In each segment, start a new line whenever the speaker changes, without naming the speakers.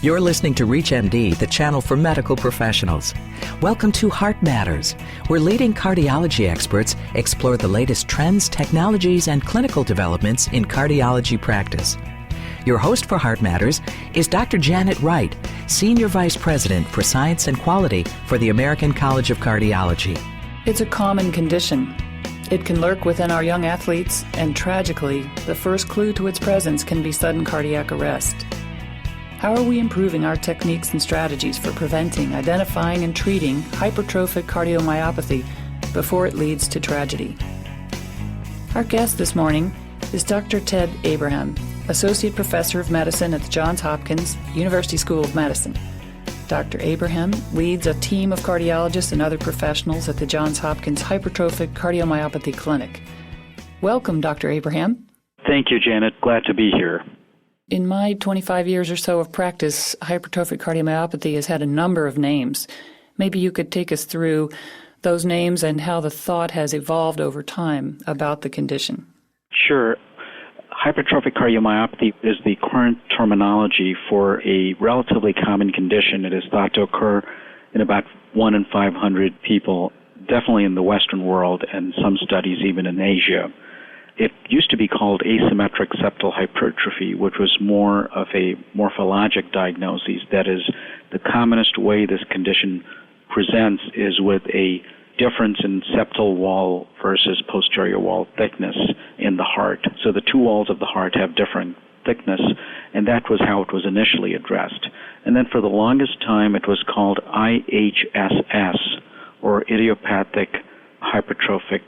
You're listening to ReachMD, the channel for medical professionals. Welcome to Heart Matters, where leading cardiology experts explore the latest trends, technologies, and clinical developments in cardiology practice. Your host for Heart Matters is Dr. Janet Wright, Senior Vice President for Science and Quality for the American College of Cardiology.
It's a common condition. It can lurk within our young athletes, and tragically, the first clue to its presence can be sudden cardiac arrest. How are we improving our techniques and strategies for preventing, identifying, and treating hypertrophic cardiomyopathy before it leads to tragedy? Our guest this morning is Dr. Ted Abraham, Associate Professor of Medicine at the Johns Hopkins University School of Medicine. Dr. Abraham leads a team of cardiologists and other professionals at the Johns Hopkins Hypertrophic Cardiomyopathy Clinic. Welcome, Dr. Abraham.
Thank you, Janet. Glad to be here.
In my 25 years or so of practice, hypertrophic cardiomyopathy has had a number of names. Maybe you could take us through those names and how the thought has evolved over time about the condition.
Sure. Hypertrophic cardiomyopathy is the current terminology for a relatively common condition. It is thought to occur in about 1 in 500 people, definitely in the Western world, and some studies even in Asia. It used to be called asymmetric septal hypertrophy, which was more of a morphologic diagnosis. That is, the commonest way this condition presents is with a difference in septal wall versus posterior wall thickness in the heart. So the two walls of the heart have different thickness, and that was how it was initially addressed. And then for the longest time, it was called IHSS, or idiopathic hypertrophic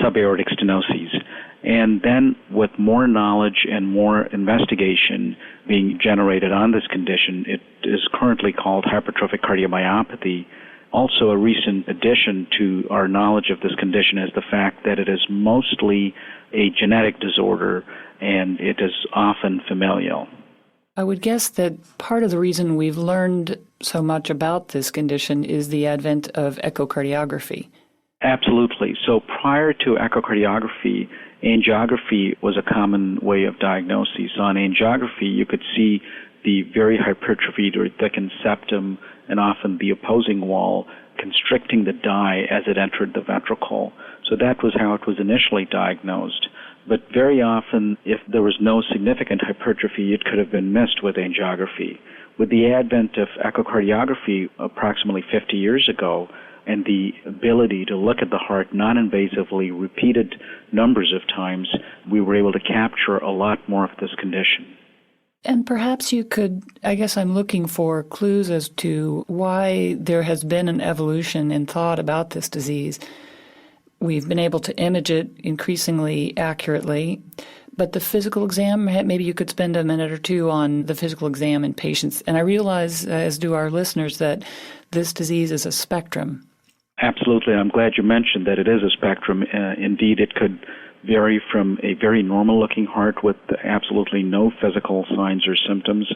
subaortic stenosis. And then with more knowledge and more investigation being generated on this condition, it is currently called hypertrophic cardiomyopathy. Also, a recent addition to our knowledge of this condition is the fact that it is mostly a genetic disorder and it is often familial.
I would guess that part of the reason we've learned so much about this condition is the advent of echocardiography.
Absolutely. So prior to echocardiography, angiography was a common way of diagnosis. On angiography, you could see the very hypertrophied or thickened septum and often the opposing wall constricting the dye as it entered the ventricle. So that was how it was initially diagnosed. But very often, if there was no significant hypertrophy, it could have been missed with angiography. With the advent of echocardiography approximately 50 years ago, and the ability to look at the heart non-invasively repeated numbers of times, we were able to capture a lot more of this condition.
And perhaps you could, I guess I'm looking for clues as to why there has been an evolution in thought about this disease. We've been able to image it increasingly accurately, but the physical exam, maybe you could spend a minute or two on the physical exam in patients. And I realize, as do our listeners, that this disease is a spectrum.
Absolutely. I'm glad you mentioned that it is a spectrum. Indeed, it could vary from a very normal-looking heart with absolutely no physical signs or symptoms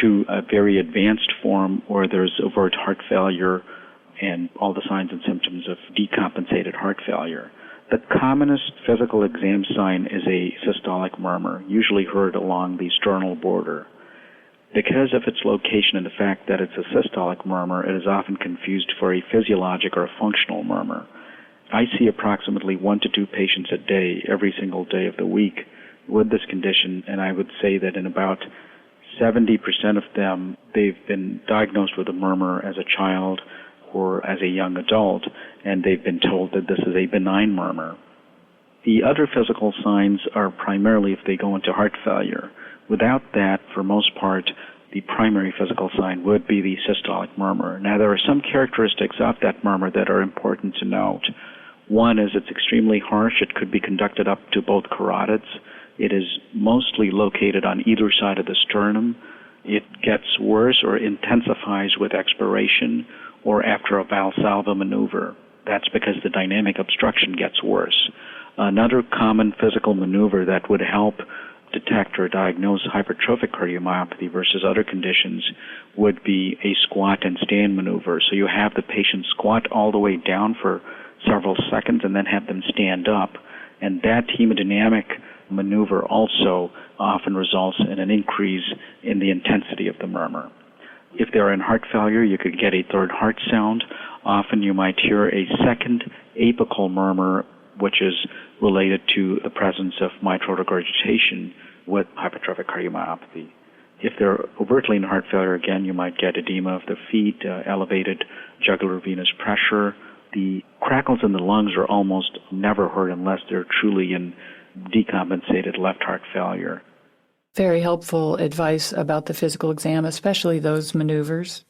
to a very advanced form where there's overt heart failure and all the signs and symptoms of decompensated heart failure. The commonest physical exam sign is a systolic murmur, usually heard along the sternal border. Because of its location and the fact that it's a systolic murmur, it is often confused for a physiologic or a functional murmur. I see approximately 1 to 2 patients a day, every single day of the week, with this condition, and I would say that in about 70% of them, they've been diagnosed with a murmur as a child or as a young adult, and they've been told that this is a benign murmur. The other physical signs are primarily if they go into heart failure. Without that, for most part, the primary physical sign would be the systolic murmur. Now, there are some characteristics of that murmur that are important to note. One is it's extremely harsh. It could be conducted up to both carotids. It is mostly located on either side of the sternum. It gets worse or intensifies with expiration or after a Valsalva maneuver. That's because the dynamic obstruction gets worse. Another common physical maneuver that would help detect or diagnose hypertrophic cardiomyopathy versus other conditions would be a squat and stand maneuver. So you have the patient squat all the way down for several seconds and then have them stand up. And that hemodynamic maneuver also often results in an increase in the intensity of the murmur. If they're in heart failure, you could get a third heart sound. Often you might hear a second apical murmur, which is related to the presence of mitral regurgitation with hypertrophic cardiomyopathy. If they're overtly in heart failure, again, you might get edema of the feet, elevated jugular venous pressure. The crackles in the lungs are almost never heard unless they're truly in decompensated left heart failure.
Very helpful advice about the physical exam, especially those maneuvers.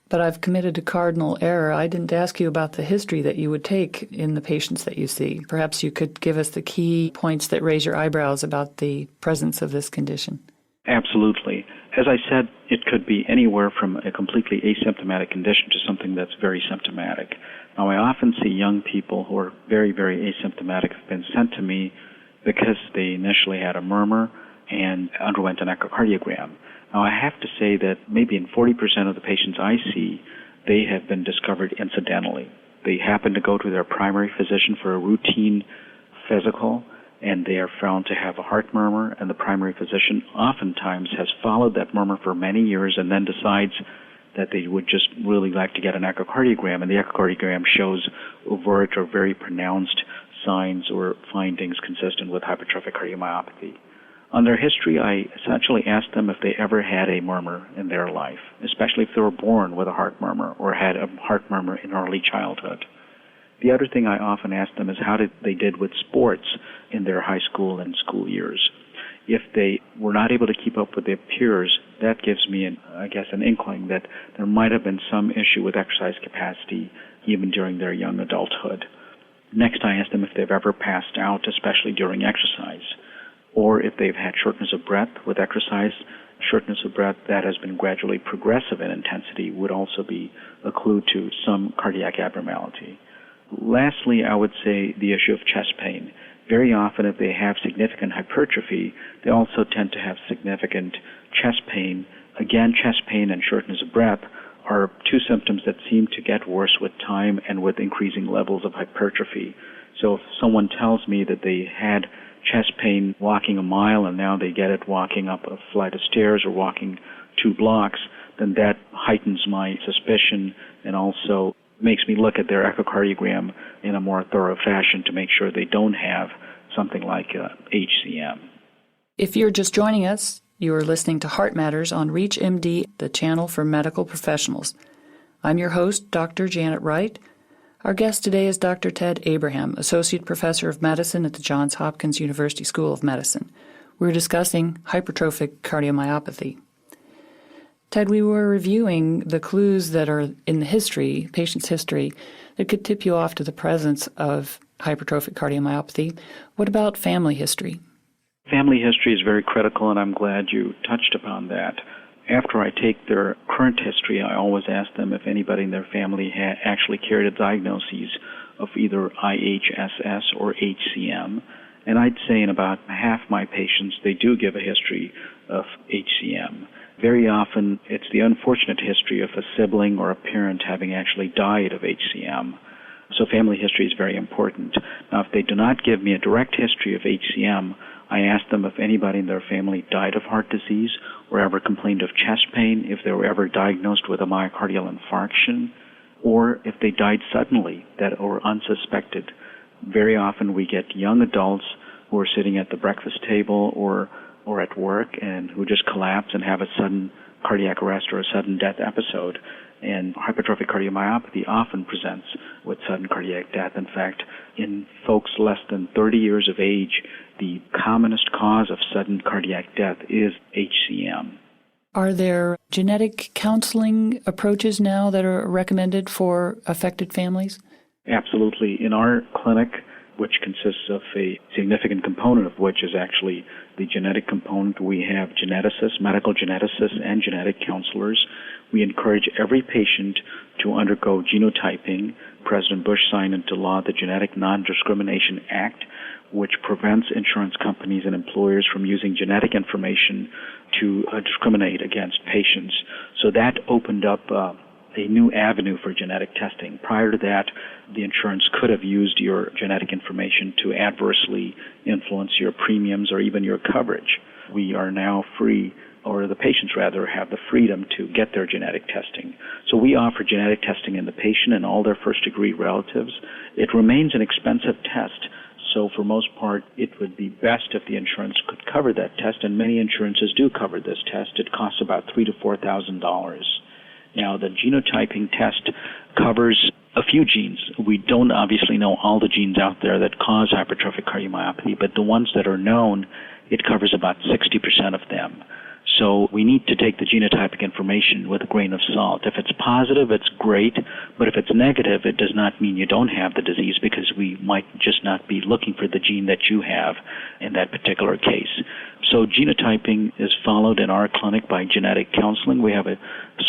But I've committed a cardinal error. I didn't ask you about the history that you would take in the patients that you see. Perhaps you could give us the key points that raise your eyebrows about the presence of this condition.
Absolutely. As I said, it could be anywhere from a completely asymptomatic condition to something that's very symptomatic. Now, I often see young people who are very, very asymptomatic have been sent to me because they initially had a murmur and underwent an echocardiogram. Now, I have to say that maybe in 40% of the patients I see, they have been discovered incidentally. They happen to go to their primary physician for a routine physical, and they are found to have a heart murmur, and the primary physician oftentimes has followed that murmur for many years and then decides that they would just really like to get an echocardiogram, and the echocardiogram shows overt or very pronounced signs or findings consistent with hypertrophic cardiomyopathy. On their history, I essentially asked them if they ever had a murmur in their life, especially if they were born with a heart murmur or had a heart murmur in early childhood. The other thing I often ask them is how they did with sports in their high school and school years. If they were not able to keep up with their peers, that gives me, an inkling that there might have been some issue with exercise capacity even during their young adulthood. Next, I ask them if they've ever passed out, especially during exercise, or if they've had shortness of breath with exercise. Shortness of breath that has been gradually progressive in intensity would also be a clue to some cardiac abnormality. Lastly, I would say the issue of chest pain. Very often, if they have significant hypertrophy, they also tend to have significant chest pain. Again, chest pain and shortness of breath are two symptoms that seem to get worse with time and with increasing levels of hypertrophy. So if someone tells me that they had chest pain walking a mile and now they get it walking up a flight of stairs or walking 2 blocks, then that heightens my suspicion and also makes me look at their echocardiogram in a more thorough fashion to make sure they don't have something like HCM.
If you're just joining us, you are listening to Heart Matters on ReachMD, the channel for medical professionals. I'm your host, Dr. Janet Wright. Our guest today is Dr. Ted Abraham, Associate Professor of Medicine at the Johns Hopkins University School of Medicine. We're discussing hypertrophic cardiomyopathy. Ted, we were reviewing the clues that are in the history, patient's history, that could tip you off to the presence of hypertrophic cardiomyopathy. What about family history?
Family history is very critical, and I'm glad you touched upon that. After I take their current history, I always ask them if anybody in their family actually carried a diagnosis of either IHSS or HCM. And I'd say in about half my patients, they do give a history of HCM. Very often, it's the unfortunate history of a sibling or a parent having actually died of HCM. So family history is very important. Now, if they do not give me a direct history of HCM, I ask them if anybody in their family died of heart disease or ever complained of chest pain, if they were ever diagnosed with a myocardial infarction, or if they died suddenly that or unsuspected. Very often we get young adults who are sitting at the breakfast table or at work and who just collapse and have a sudden cardiac arrest or a sudden death episode. And hypertrophic cardiomyopathy often presents with sudden cardiac death. In fact, in folks less than 30 years of age, the commonest cause of sudden cardiac death is HCM.
Are there genetic counseling approaches now that are recommended for affected families?
Absolutely. In our clinic, which consists of a significant component of which is actually the genetic component, we have geneticists, medical geneticists, and genetic counselors. We encourage every patient to undergo genotyping. President Bush signed into law the Genetic Non-Discrimination Act, which prevents insurance companies and employers from using genetic information to discriminate against patients. So that opened up a new avenue for genetic testing. Prior to that, the insurance could have used your genetic information to adversely influence your premiums or even your coverage. We are now free or the patients rather, have the freedom to get their genetic testing. So we offer genetic testing in the patient and all their first-degree relatives. It remains an expensive test, so for most part, it would be best if the insurance could cover that test, and many insurances do cover this test. It costs about $3,000 to $4,000. Now, the genotyping test covers a few genes. We don't obviously know all the genes out there that cause hypertrophic cardiomyopathy, but the ones that are known, it covers about 60% of them. So we need to take the genotypic information with a grain of salt. If it's positive, it's great, but if it's negative, it does not mean you don't have the disease, because we might just not be looking for the gene that you have in that particular case. So genotyping is followed in our clinic by genetic counseling. We have a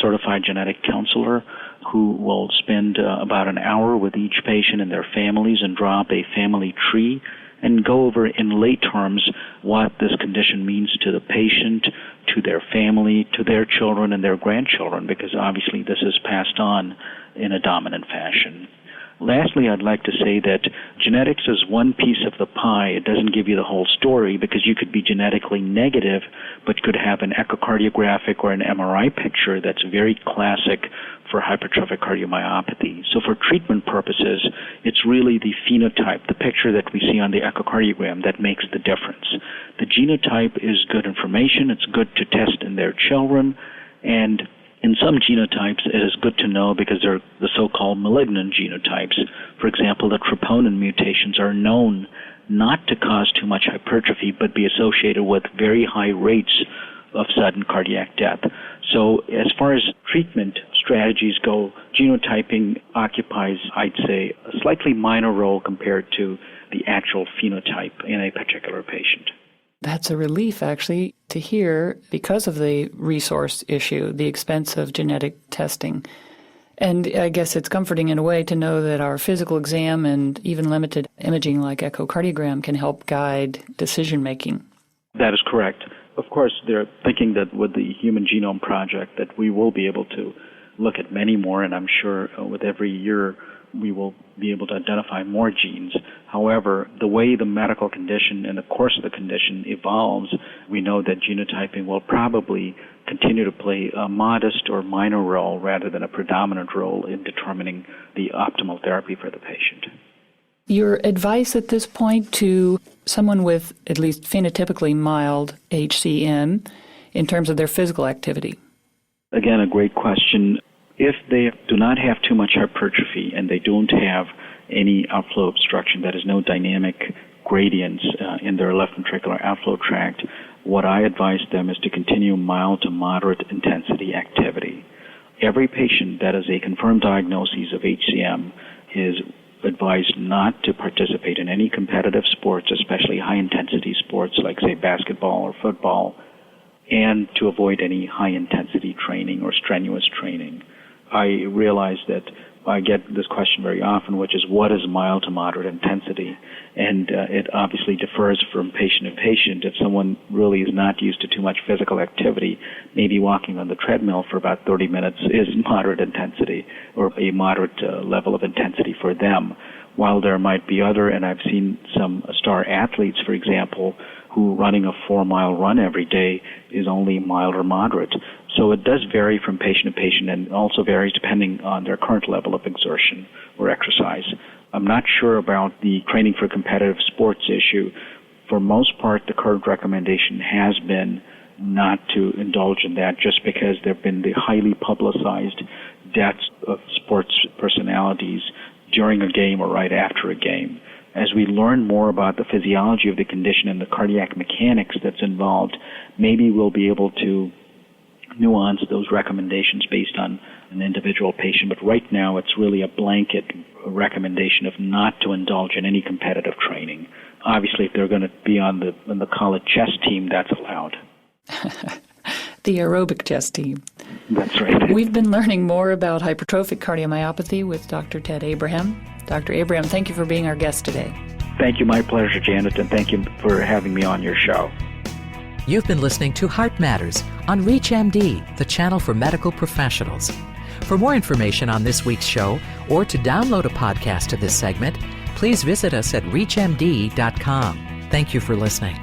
certified genetic counselor who will spend about an hour with each patient and their families and draw up a family tree and go over in lay terms what this condition means to the patient, to their family, to their children and their grandchildren, because obviously this is passed on in a dominant fashion. Lastly, I'd like to say that genetics is one piece of the pie. It doesn't give you the whole story, because you could be genetically negative but could have an echocardiographic or an MRI picture that's very classic for hypertrophic cardiomyopathy. So for treatment purposes, it's really the phenotype, the picture that we see on the echocardiogram, that makes the difference. The genotype is good information. It's good to test in their children, and in some genotypes, it is good to know because they're the so-called malignant genotypes. For example, the troponin mutations are known not to cause too much hypertrophy, but be associated with very high rates of sudden cardiac death. So as far as treatment strategies go, genotyping occupies, I'd say, a slightly minor role compared to the actual phenotype in a particular patient.
That's a relief, actually, to hear, because of the resource issue, the expense of genetic testing. And I guess it's comforting in a way to know that our physical exam and even limited imaging like echocardiogram can help guide decision-making.
That is correct. Of course, they're thinking that with the Human Genome Project that we will be able to look at many more, and I'm sure with every year we will be able to identify more genes. However, the way the medical condition and the course of the condition evolves, we know that genotyping will probably continue to play a modest or minor role rather than a predominant role in determining the optimal therapy for the patient.
Your advice at this point to someone with at least phenotypically mild HCM in terms of their physical activity?
Again, a great question. If they do not have too much hypertrophy and they don't have any outflow obstruction, that is, no dynamic gradients in their left ventricular outflow tract, what I advise them is to continue mild to moderate intensity activity. Every patient that is a confirmed diagnosis of HCM is advised not to participate in any competitive sports, especially high-intensity sports like, say, basketball or football, and to avoid any high-intensity training or strenuous training. I realize that I get this question very often, which is, what is mild to moderate intensity? And it obviously differs from patient to patient. If someone really is not used to too much physical activity, maybe walking on the treadmill for about 30 minutes is moderate intensity, or a moderate level of intensity for them. While there might be other, and I've seen some star athletes, for example, who running a 4-mile run every day is only mild or moderate. So it does vary from patient to patient, and also varies depending on their current level of exertion or exercise. I'm not sure about the training for competitive sports issue. For most part, the current recommendation has been not to indulge in that, just because there have been the highly publicized deaths of sports personalities during a game or right after a game. As we learn more about the physiology of the condition and the cardiac mechanics that's involved, maybe we'll be able to nuance those recommendations based on an individual patient. But right now, it's really a blanket recommendation of not to indulge in any competitive training. Obviously, if they're going to be on the college chess team, that's allowed.
The aerobic chess team.
That's right.
We've been learning more about hypertrophic cardiomyopathy with Dr. Ted Abraham. Dr. Abraham, thank you for being our guest today.
Thank you. My pleasure, Janet, and thank you for having me on your show.
You've been listening to Heart Matters on ReachMD, the channel for medical professionals. For more information on this week's show, or to download a podcast of this segment, please visit us at reachmd.com. Thank you for listening.